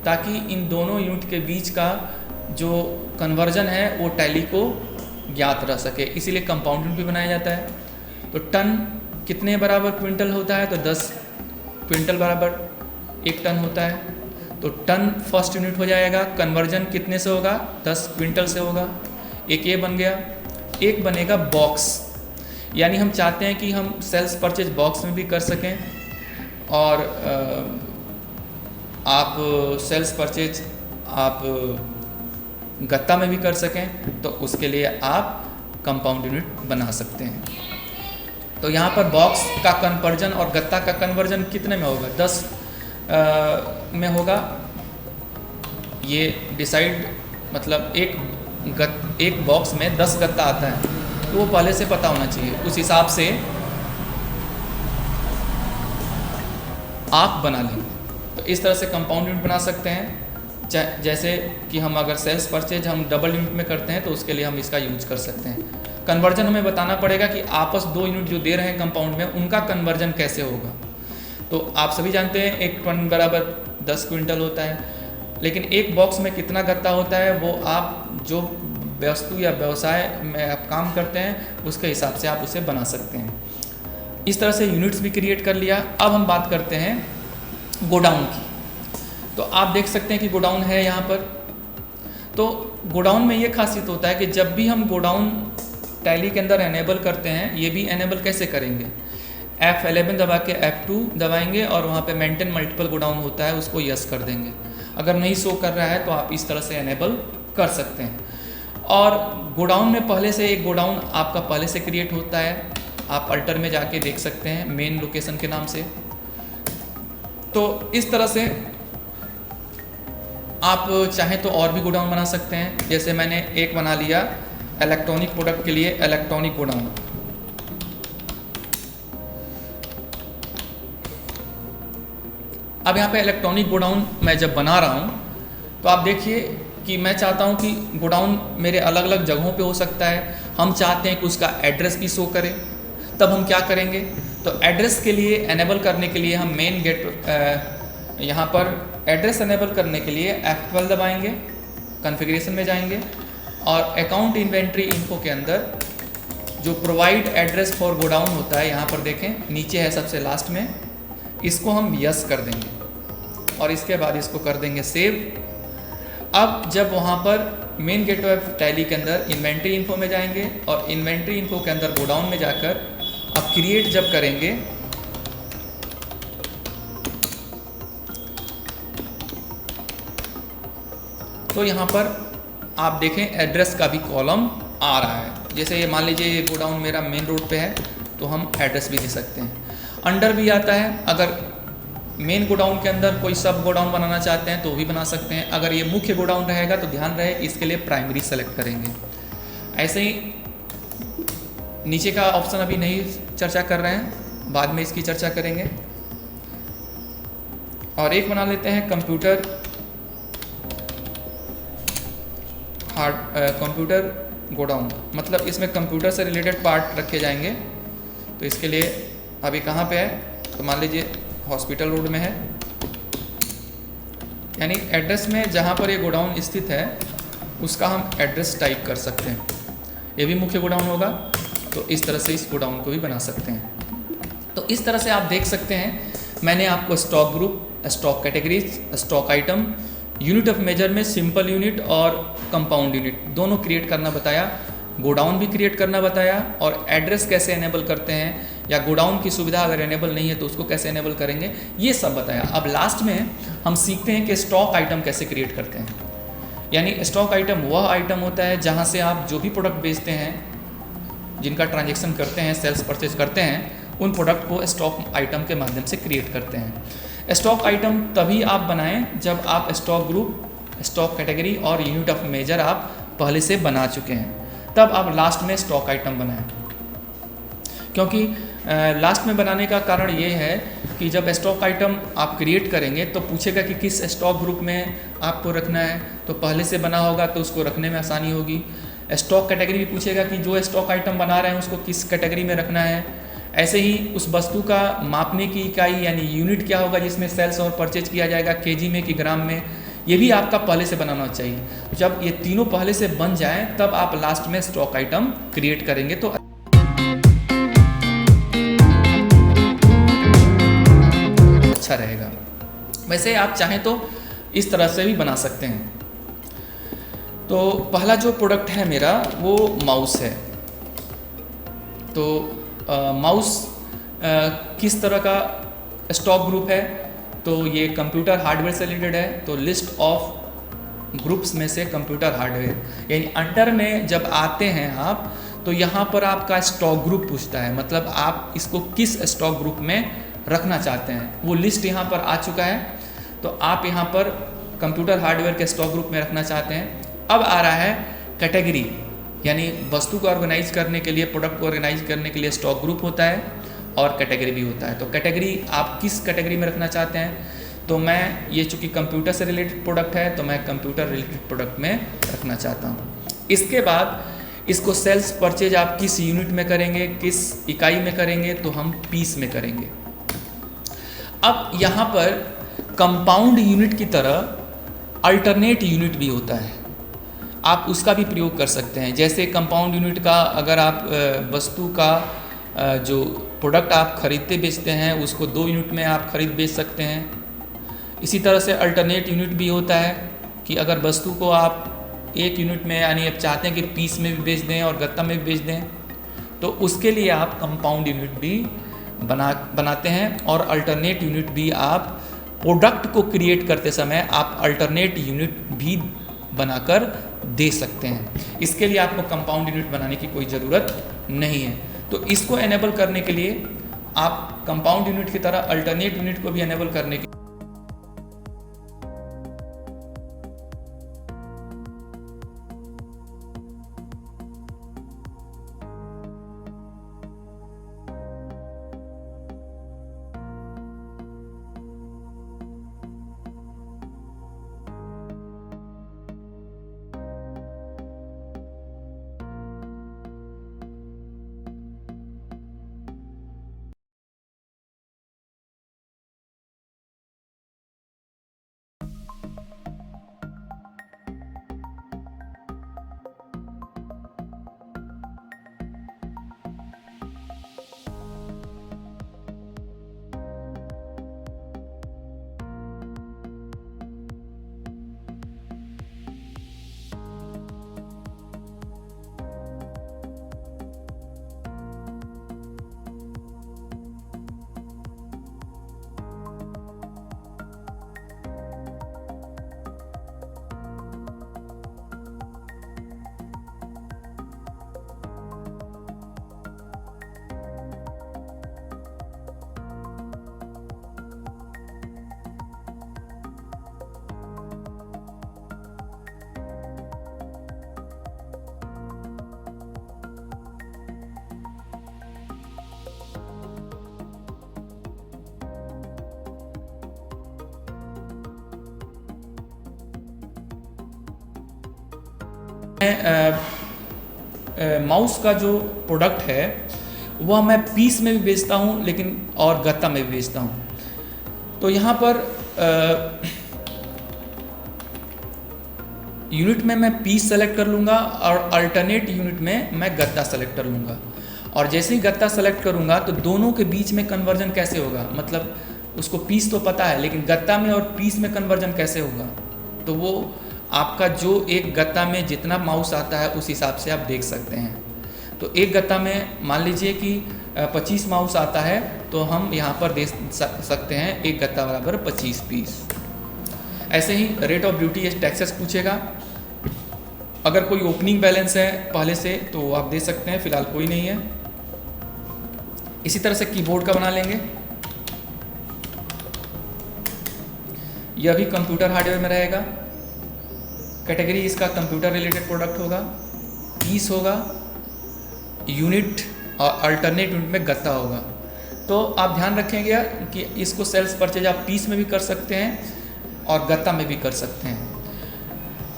ताकि इन दोनों यूनिट के बीच का जो कन्वर्जन है वो टैली को ज्ञात रह सके, इसीलिए कंपाउंड यूनिट भी बनाया जाता है। तो टन कितने बराबर क्विंटल होता है, तो 10 क्विंटल बराबर 1 टन होता है। तो टन फर्स्ट यूनिट हो जाएगा। कन्वर्जन कितने से होगा, 10 क्विंटल से होगा। एक ये बन गया। एक बनेगा बॉक्स, यानी हम चाहते हैं कि हम सेल्स परचेज बॉक्स में भी कर सकें और आप सेल्स परचेज आप गत्ता में भी कर सकें, तो उसके लिए आप कंपाउंड यूनिट बना सकते हैं। तो यहाँ पर बॉक्स का कन्वर्जन और गत्ता का कन्वर्जन कितने में होगा, 10 में होगा। ये डिसाइड, मतलब एक बॉक्स में 10 गत्ता आता है, तो वो पहले से पता होना चाहिए। उस हिसाब से आप बना लेंगे। तो इस तरह से कंपाउंड यूनिट बना सकते हैं। जैसे कि हम अगर सेल्स परचेज हम डबल यूनिट में करते हैं तो उसके लिए हम इसका यूज कर सकते हैं। कन्वर्जन हमें बताना पड़ेगा कि आपस 2 यूनिट जो दे रहे हैं कंपाउंड में, उनका कन्वर्जन कैसे होगा। तो आप सभी जानते हैं 1 टन बराबर 10 क्विंटल होता है, लेकिन एक बॉक्स में कितना गत्ता होता है वो आप जो वस्तु या व्यवसाय में आप काम करते हैं उसके हिसाब से आप उसे बना सकते हैं। इस तरह से यूनिट्स भी क्रिएट कर लिया। अब हम बात करते हैं गोडाउन की। तो आप देख सकते हैं कि गोडाउन है यहाँ पर। तो गोडाउन में ये खासियत होता है कि जब भी हम गोडाउन टैली के अंदर एनेबल करते हैं, ये भी एनेबल कैसे करेंगे, F11 दबा के F2 दबाएंगे और वहाँ पे मेंटेन मल्टीपल गोडाउन होता है, उसको यस कर देंगे। अगर नहीं शो कर रहा है तो आप इस तरह से एनेबल कर सकते हैं। और गोडाउन में पहले से एक गोडाउन आपका पहले से क्रिएट होता है, आप अल्टर में जाके देख सकते हैं मेन लोकेशन के नाम से। तो इस तरह से आप चाहें तो और भी गोडाउन बना सकते हैं। जैसे मैंने एक बना लिया इलेक्ट्रॉनिक प्रोडक्ट के लिए, इलेक्ट्रॉनिक गोडाउन। अब यहाँ पे इलेक्ट्रॉनिक गोडाउन मैं जब बना रहा हूँ तो आप देखिए कि मैं चाहता हूँ कि गोडाउन मेरे अलग अलग जगहों पे हो सकता है। हम चाहते हैं कि उसका एड्रेस भी शो करे, तब हम क्या करेंगे, तो एड्रेस के लिए एनेबल करने के लिए हम मेन गेट यहाँ पर एड्रेस एनेबल करने के लिए F12 दबाएंगे, कॉन्फ़िगरेशन में जाएंगे और अकाउंट इन्वेंट्री इन्फो के अंदर जो प्रोवाइड एड्रेस फॉर गोडाउन होता है, यहाँ पर देखें नीचे है सबसे लास्ट में, इसको हम यस कर देंगे और इसके बाद इसको कर देंगे सेव। अब जब वहाँ पर मेन गेटवे टैली के अंदर इन्वेंट्री इन्फो में जाएंगे और इन्वेंट्री इन्फो के अंदर गोडाउन में जाकर अब क्रिएट जब करेंगे तो यहाँ पर आप देखें एड्रेस का भी कॉलम आ रहा है। जैसे ये मान लीजिए ये गोडाउन मेरा मेन रोड पे है तो हम एड्रेस भी दे सकते हैं। अंडर भी आता है, अगर मेन गोडाउन के अंदर कोई सब गोडाउन बनाना चाहते हैं तो भी बना सकते हैं। अगर ये मुख्य गोडाउन रहेगा तो ध्यान रहे इसके लिए प्राइमरी सेलेक्ट करेंगे। ऐसे ही नीचे का ऑप्शन अभी नहीं चर्चा कर रहे हैं, बाद में इसकी चर्चा करेंगे। और एक बना लेते हैं कंप्यूटर कंप्यूटर गोडाउन, मतलब इसमें कंप्यूटर से रिलेटेड पार्ट रखे जाएंगे। तो इसके लिए अभी कहाँ पे है, तो मान लीजिए हॉस्पिटल रोड में है, यानी एड्रेस में जहाँ पर ये गोडाउन स्थित है उसका हम एड्रेस टाइप कर सकते हैं। ये भी मुख्य गोडाउन होगा, तो इस तरह से इस गोडाउन को भी बना सकते हैं। तो इस तरह से आप देख सकते हैं मैंने आपको stock group, stock categories, stock item, unit of measure में सिंपल यूनिट और कंपाउंड यूनिट दोनों क्रिएट करना बताया, गोडाउन भी क्रिएट करना बताया, और एड्रेस कैसे एनेबल करते हैं, या गोडाउन की सुविधा अगर एनेबल नहीं है तो उसको कैसे एनेबल करेंगे, ये सब बताया। अब लास्ट में हम सीखते हैं कि स्टॉक आइटम कैसे क्रिएट करते हैं। यानी स्टॉक आइटम वह आइटम होता है जहाँ से आप जो भी प्रोडक्ट बेचते हैं, जिनका ट्रांजेक्शन करते हैं, सेल्स परचेज करते हैं, उन प्रोडक्ट को स्टॉक आइटम के माध्यम से क्रिएट करते हैं। स्टॉक आइटम तभी आप बनाएं जब आप स्टॉक ग्रुप, स्टॉक कैटेगरी और यूनिट ऑफ मेजर आप पहले से बना चुके हैं, तब आप लास्ट में स्टॉक आइटम बनाएं। क्योंकि लास्ट में बनाने का कारण ये है कि जब स्टॉक आइटम आप क्रिएट करेंगे तो पूछेगा कि किस स्टॉक ग्रुप में आपको रखना है, तो पहले से बना होगा तो उसको रखने में आसानी होगी। स्टॉक कैटेगरी भी पूछेगा कि जो स्टॉक आइटम बना रहे हैं उसको किस कैटेगरी में रखना है। ऐसे ही उस वस्तु का मापने की इकाई यानी यूनिट क्या होगा जिसमें सेल्स और परचेज किया जाएगा, केजी में कि ग्राम में, ये भी आपका पहले से बनाना चाहिए। जब ये तीनों पहले से बन जाएं तब आप लास्ट में स्टॉक आइटम क्रिएट करेंगे तो अच्छा रहेगा। वैसे आप चाहें तो इस तरह से भी बना सकते हैं। तो पहला जो प्रोडक्ट है मेरा वो माउस है। तो माउस किस तरह का स्टॉक ग्रुप है, तो ये कंप्यूटर हार्डवेयर से रिलेटेड है। तो लिस्ट ऑफ ग्रुप्स में से कंप्यूटर हार्डवेयर, यानी अंडर में जब आते हैं आप तो यहाँ पर आपका स्टॉक ग्रुप पूछता है, मतलब आप इसको किस स्टॉक ग्रुप में रखना चाहते हैं, वो लिस्ट यहाँ पर आ चुका है। तो आप यहाँ पर कंप्यूटर हार्डवेयर के स्टॉक ग्रुप में रखना चाहते हैं। अब आ रहा है कैटेगरी, यानी वस्तु को ऑर्गेनाइज करने के लिए, प्रोडक्ट को ऑर्गेनाइज करने के लिए स्टॉक ग्रुप होता है और कैटेगरी भी होता है। तो कैटेगरी आप किस कैटेगरी में रखना चाहते हैं, तो मैं ये चूँकि कंप्यूटर से रिलेटेड प्रोडक्ट है तो मैं कंप्यूटर रिलेटेड प्रोडक्ट में रखना चाहता हूँ। इसके बाद इसको सेल्स परचेज आप किस यूनिट में करेंगे, किस इकाई में करेंगे, तो हम पीस में करेंगे। अब यहाँ पर कंपाउंड यूनिट की तरह अल्टरनेट यूनिट भी होता है, आप उसका भी प्रयोग कर सकते हैं। जैसे कंपाउंड यूनिट का अगर आप वस्तु का जो प्रोडक्ट आप खरीदते बेचते हैं उसको 2 यूनिट में आप खरीद बेच सकते हैं। इसी तरह से अल्टरनेट यूनिट भी होता है कि अगर वस्तु को आप 1 यूनिट में, यानी आप चाहते हैं कि पीस में भी बेच दें और गत्ता में भी बेच दें, तो उसके लिए आप कंपाउंड यूनिट भी बनाते हैं। और अल्टरनेट यूनिट भी आप प्रोडक्ट को क्रिएट करते समय आप अल्टरनेट यूनिट भी बनाकर दे सकते हैं। इसके लिए आपको कंपाउंड यूनिट बनाने की कोई ज़रूरत नहीं है। तो इसको एनेबल करने के लिए आप कंपाउंड यूनिट की तरह अल्टरनेट यूनिट को भी एनेबल करने के माउस का जो प्रोडक्ट है वह मैं पीस में भी बेचता हूँ लेकिन और गत्ता में भी बेचता हूँ। तो यहाँ पर यूनिट में मैं पीस सेलेक्ट कर लूँगा और अल्टरनेट यूनिट में मैं गत्ता सेलेक्ट कर लूँगा। और जैसे ही गत्ता सेलेक्ट करूँगा तो दोनों के बीच में कन्वर्जन कैसे होगा, मतलब उसको पीस तो पता है लेकिन गत्ता में और पीस में कन्वर्जन कैसे होगा, तो वो आपका जो एक गत्ता में जितना माउस आता है उस हिसाब से आप देख सकते हैं। तो एक गत्ता में मान लीजिए कि 25 माउस आता है तो हम यहाँ पर दे सकते हैं एक गत्ता बराबर 25 पीस। ऐसे ही रेट ऑफ ड्यूटी टैक्सेस पूछेगा, अगर कोई ओपनिंग बैलेंस है पहले से तो आप दे सकते हैं, फिलहाल कोई नहीं है। इसी तरह से कीबोर्ड का बना लेंगे, यह भी कंप्यूटर हार्डवेयर में रहेगा। कैटेगरी इसका कंप्यूटर रिलेटेड प्रोडक्ट होगा, पीस होगा, यूनिट और अल्टरनेट यूनिट में गत्ता होगा। तो आप ध्यान रखेंगे कि इसको सेल्स परचेज आप पीस में भी कर सकते हैं और गत्ता में भी कर सकते हैं।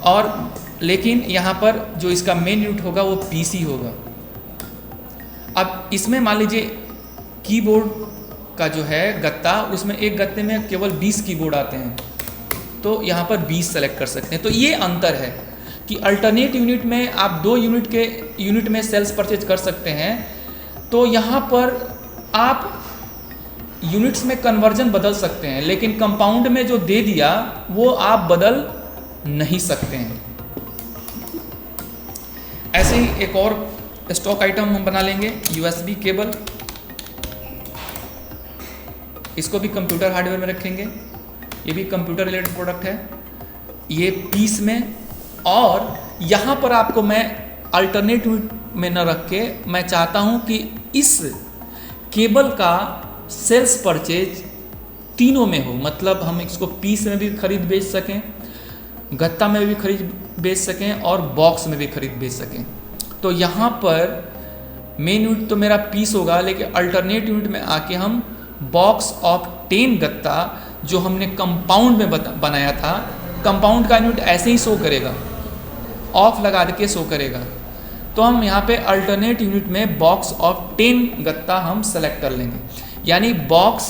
और लेकिन यहाँ पर जो इसका मेन यूनिट होगा वो पीस ही होगा। अब इसमें मान लीजिए कीबोर्ड का जो है गत्ता, उसमें एक गत्ते में केवल 20 कीबोर्ड आते हैं तो यहाँ पर 20 सेलेक्ट कर सकते हैं। तो ये अंतर है कि अल्टरनेट यूनिट में आप 2 यूनिट में सेल्स परचेज कर सकते हैं, तो यहाँ पर आप यूनिट्स में कन्वर्जन बदल सकते हैं, लेकिन कंपाउंड में जो दे दिया वो आप बदल नहीं सकते हैं। ऐसे ही एक और स्टॉक आइटम हम बना लेंगे, USB केबल। इसको भी कंप्यूटर हार्डवेयर में रखेंगे, ये भी कंप्यूटर रिलेटेड प्रोडक्ट है, ये पीस में। और यहाँ पर आपको मैं अल्टरनेट में न रख के मैं चाहता हूँ कि इस केबल का सेल्स परचेज तीनों में हो, मतलब हम इसको पीस में भी खरीद बेच सकें, गत्ता में भी खरीद बेच सकें और बॉक्स में भी खरीद बेच सकें। तो यहाँ पर मेन यूनिट तो मेरा पीस होगा, लेकिन अल्टरनेट यूनिट में आके हम बॉक्स ऑफ 10 गत्ता जो हमने कंपाउंड में बनाया था, कंपाउंड का यूनिट ऐसे ही शो करेगा, ऑफ लगा के शो करेगा। तो हम यहाँ पे अल्टरनेट यूनिट में बॉक्स ऑफ 10 गत्ता हम सेलेक्ट कर लेंगे, यानी बॉक्स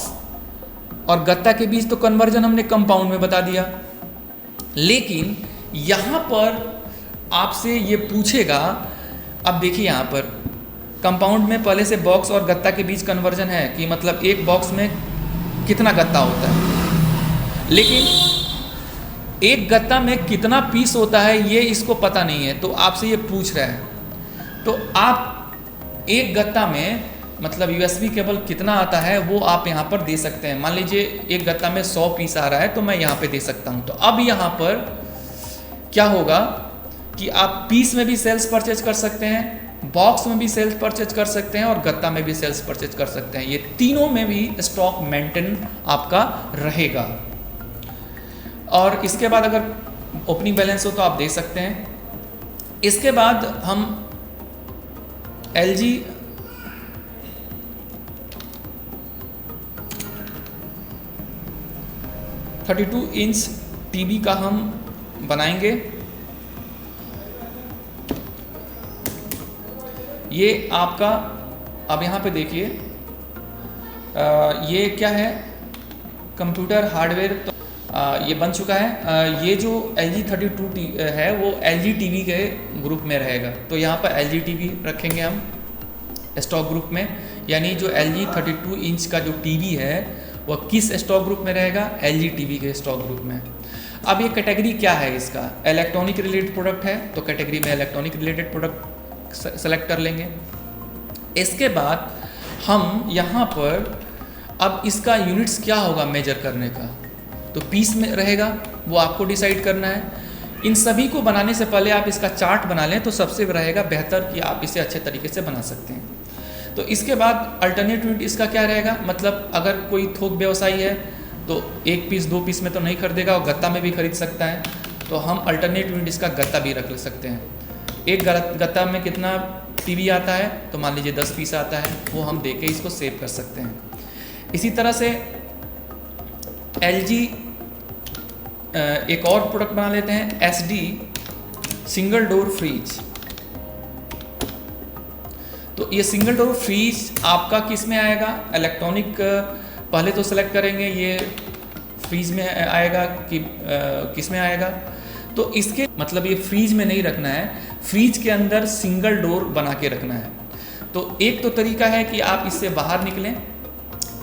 और गत्ता के बीच तो कन्वर्जन हमने कंपाउंड में बता दिया। लेकिन यहाँ पर आपसे ये पूछेगा, अब देखिए यहाँ पर कंपाउंड में पहले से बॉक्स और गत्ता के बीच कन्वर्जन है कि मतलब एक बॉक्स में कितना गत्ता होता है, लेकिन एक गत्ता में कितना पीस होता है ये इसको पता नहीं है, तो आपसे ये पूछ रहा है। तो आप एक गत्ता में मतलब USB केबल कितना आता है वो आप यहाँ पर दे सकते हैं। मान लीजिए एक गत्ता में 100 पीस आ रहा है तो मैं यहाँ पे दे सकता हूँ। तो अब यहाँ पर क्या होगा कि आप पीस में भी सेल्स परचेज कर सकते हैं, बॉक्स में भी सेल्स परचेज कर सकते हैं और गत्ता में भी सेल्स परचेज कर सकते हैं। ये तीनों में भी स्टॉक मेंटेन आपका रहेगा। और इसके बाद अगर ओपनिंग बैलेंस हो तो आप दे सकते हैं। इसके बाद हम LG (32 इंच) टीवी का हम बनाएंगे। ये आपका, अब यहाँ पे देखिए ये क्या है, कंप्यूटर हार्डवेयर। तो ये बन चुका है। ये जो LG 32 है वो LG TV के ग्रुप में रहेगा। तो यहाँ पर LG TV रखेंगे हम स्टॉक ग्रुप में, यानी जो LG 32 इंच का जो टीवी है वह किस स्टॉक ग्रुप में रहेगा, LG TV के स्टॉक ग्रुप में। अब ये कैटेगरी क्या है इसका, इलेक्ट्रॉनिक रिलेटेड प्रोडक्ट है, तो कैटेगरी में इलेक्ट्रॉनिक रिलेटेड प्रोडक्ट सेलेक्ट कर लेंगे। इसके बाद हम यहाँ पर अब इसका यूनिट्स क्या होगा मेजर करने का, तो पीस में रहेगा, वो आपको डिसाइड करना है। इन सभी को बनाने से पहले आप इसका चार्ट बना लें तो सबसे रहेगा बेहतर कि आप इसे अच्छे तरीके से बना सकते हैं। तो इसके बाद अल्टरनेट यूनिट इसका क्या रहेगा, मतलब अगर कोई थोक व्यवसायी है तो 1 पीस 2 पीस में तो नहीं खरीदेगा, और गत्ता में भी खरीद सकता है, तो हम अल्टरनेट यूनिट इसका गत्ता भी रख सकते हैं। एक गत्ता में कितना टीवी आता है, तो मान लीजिए 10 पीस आता है, वो हम देके इसको सेव कर सकते हैं। इसी तरह से LG एक और प्रोडक्ट बना लेते हैं, SD सिंगल डोर फ्रीज। तो ये सिंगल डोर फ्रीज आपका किस में आएगा? इलेक्ट्रॉनिक पहले तो सेलेक्ट करेंगे ये फ्रीज में आएगा कि किस में आएगा। तो इसके मतलब ये फ्रीज में नहीं रखना है, फ्रीज के अंदर सिंगल डोर बना के रखना है। तो एक तो तरीका है कि आप इससे बाहर निकलें,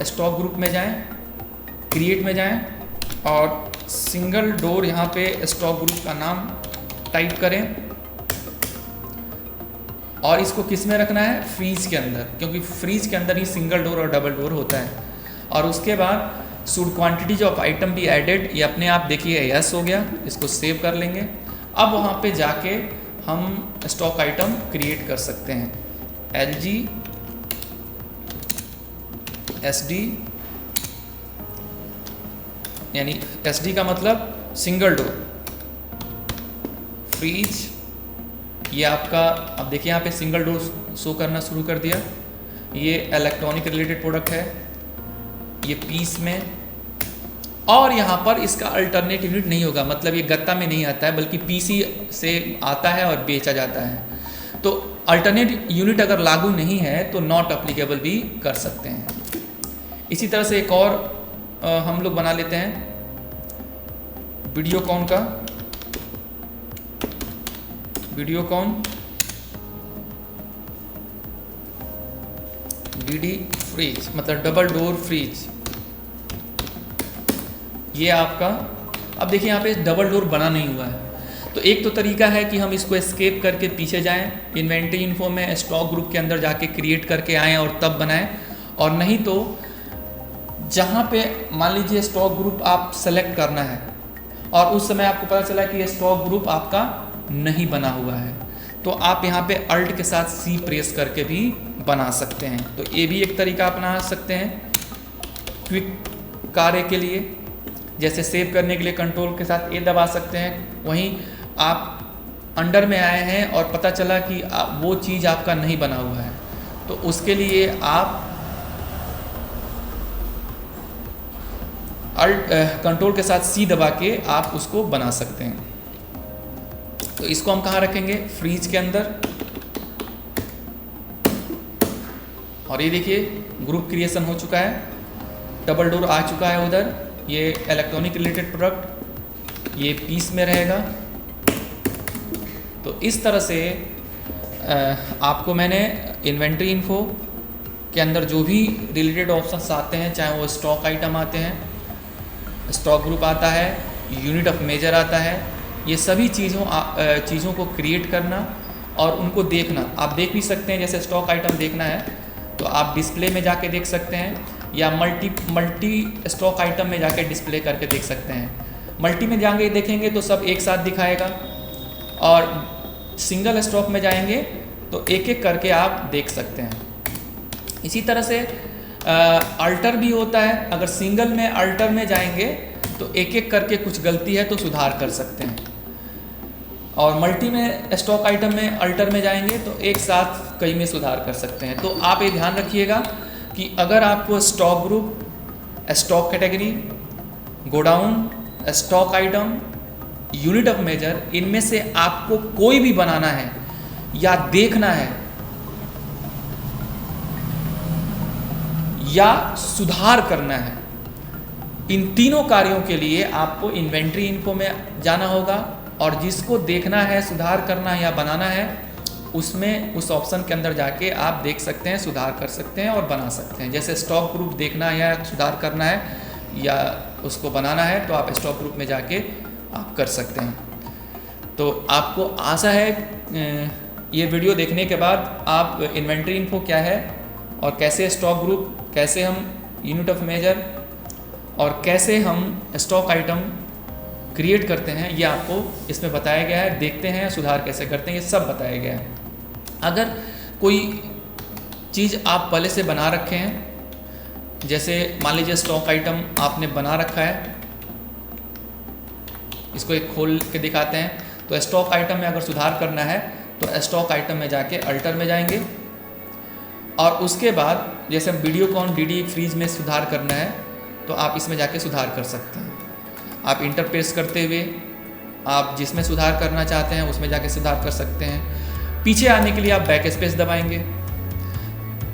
स्टॉक ग्रुप में जाएं, क्रिएट में जाएं और सिंगल डोर यहाँ पे स्टॉक ग्रुप का नाम टाइप करें और इसको किस में रखना है? फ्रीज के अंदर, क्योंकि फ्रीज के अंदर ही सिंगल डोर और डबल डोर होता है। और उसके बाद शुड क्वांटिटीज ऑफ आइटम भी एडेड, ये अपने आप देखिए यस हो गया, इसको सेव कर लेंगे। अब वहाँ पे जाके हम स्टॉक आइटम क्रिएट कर सकते हैं। LG SD, यानी SD का मतलब सिंगल डोर फ्रीज, ये आपका अब देखिए यहाँ पे सिंगल डोर शो करना शुरू कर दिया। ये इलेक्ट्रॉनिक रिलेटेड प्रोडक्ट है, ये पीस में, और यहाँ पर इसका अल्टरनेट यूनिट नहीं होगा, मतलब ये गत्ता में नहीं आता है बल्कि पीसी से आता है और बेचा जाता है। तो अल्टरनेट यूनिट अगर लागू नहीं है तो नॉट अप्लीकेबल भी कर सकते हैं। इसी तरह से एक और हम लोग बना लेते हैं वीडियोकॉन का, वीडियोकॉन DD फ्रीज, मतलब डबल डोर फ्रीज। ये आपका अब देखिए यहाँ पे डबल डोर बना नहीं हुआ है। तो एक तो तरीका है कि हम इसको एस्केप करके पीछे जाएं, इन्वेंट्री इन्फो में स्टॉक ग्रुप के अंदर जाके क्रिएट करके आएँ और तब बनाएं, और नहीं तो जहाँ पे मान लीजिए स्टॉक ग्रुप आप सेलेक्ट करना है और उस समय आपको पता चला कि ये स्टॉक ग्रुप आपका नहीं बना हुआ है, तो आप यहाँ पे अल्ट के साथ C प्रेस करके भी बना सकते हैं। तो ये भी एक तरीका अपना सकते हैं क्विक कार्य के लिए। जैसे सेव करने के लिए कंट्रोल के साथ A दबा सकते हैं, वहीं आप अंडर में आए हैं और पता चला कि वो चीज़ आपका नहीं बना हुआ है, तो उसके लिए आप कंट्रोल के साथ C दबा के आप उसको बना सकते हैं। तो इसको हम कहाँ रखेंगे? फ्रीज के अंदर। और ये देखिए ग्रुप क्रिएशन हो चुका है, डबल डोर आ चुका है उधर। ये इलेक्ट्रॉनिक रिलेटेड प्रोडक्ट ये पीस में रहेगा। तो इस तरह से आपको मैंने इन्वेंट्री इन्फो के अंदर जो भी रिलेटेड ऑप्शंस आते हैं, चाहे वो स्टॉक आइटम आते हैं, स्टॉक ग्रुप आता है, यूनिट ऑफ मेजर आता है, ये सभी चीज़ों को क्रिएट करना और उनको देखना। आप देख भी सकते हैं, जैसे स्टॉक आइटम देखना है तो आप डिस्प्ले में जाके देख सकते हैं, या मल्टी स्टॉक आइटम में जाके डिस्प्ले करके देख सकते हैं। मल्टी में जाएंगे देखेंगे तो सब एक साथ दिखाएगा, और सिंगल स्टॉक में जाएंगे तो एक एक करके आप देख सकते हैं। इसी तरह से अल्टर भी होता है। अगर सिंगल में अल्टर में जाएंगे तो एक एक करके कुछ गलती है तो सुधार कर सकते हैं, और मल्टी में स्टॉक आइटम में अल्टर में जाएंगे तो एक साथ कई में सुधार कर सकते हैं। तो आप ये ध्यान रखिएगा कि अगर आपको stock group, stock category, godown, stock item, unit of measure, इनमें से आपको कोई भी बनाना है या देखना है या सुधार करना है, इन तीनों कार्यों के लिए आपको इन्वेंट्री इन्फो में जाना होगा, और जिसको देखना है, सुधार करना है या बनाना है, उसमें उस ऑप्शन के अंदर जाके आप देख सकते हैं, सुधार कर सकते हैं और बना सकते हैं। जैसे स्टॉक ग्रुप देखना है या सुधार करना है या उसको बनाना है, तो आप स्टॉक ग्रुप में जाके आप कर सकते हैं। तो आपको आशा है ये वीडियो देखने के बाद आप इन्वेंट्री इन्फो क्या है और कैसे स्टॉक ग्रुप, कैसे हम यूनिट ऑफ मेजर और कैसे हम स्टॉक आइटम क्रिएट करते हैं, ये आपको इसमें बताया गया है। देखते हैं सुधार कैसे करते हैं, ये सब बताया गया है। अगर कोई चीज़ आप पहले से बना रखे हैं, जैसे मान लीजिए स्टॉक आइटम आपने बना रखा है, इसको एक खोल के दिखाते हैं। तो स्टॉक आइटम में अगर सुधार करना है तो स्टॉक आइटम में जाके अल्टर में जाएंगे, और उसके बाद जैसे वीडियोकॉन DD फ्रीज में सुधार करना है तो आप इसमें जाके सुधार कर सकते हैं। आप इंटर प्रेस करते हुए आप जिसमें सुधार करना चाहते हैं उसमें जाके सुधार कर सकते हैं। पीछे आने के लिए आप बैक स्पेस दबाएंगे।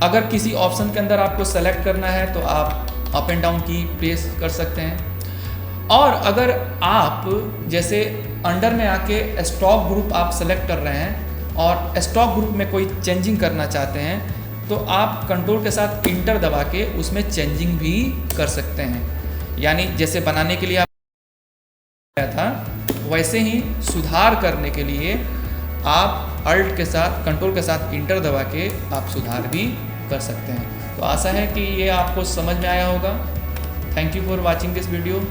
अगर किसी ऑप्शन के अंदर आपको सेलेक्ट करना है तो आप अप एंड डाउन की प्रेस कर सकते हैं। और अगर आप जैसे अंडर में आके स्टॉक ग्रुप आप सेलेक्ट कर रहे हैं और स्टॉक ग्रुप में कोई चेंजिंग करना चाहते हैं तो आप कंट्रोल के साथ इंटर दबा के उसमें चेंजिंग भी कर सकते हैं। यानी जैसे बनाने के लिए आप था वैसे ही सुधार करने के लिए आप अल्ट के साथ कंट्रोल के साथ इंटर दबा के आप सुधार भी कर सकते हैं। तो आशा है कि ये आपको समझ में आया होगा। Thank you for watching this video.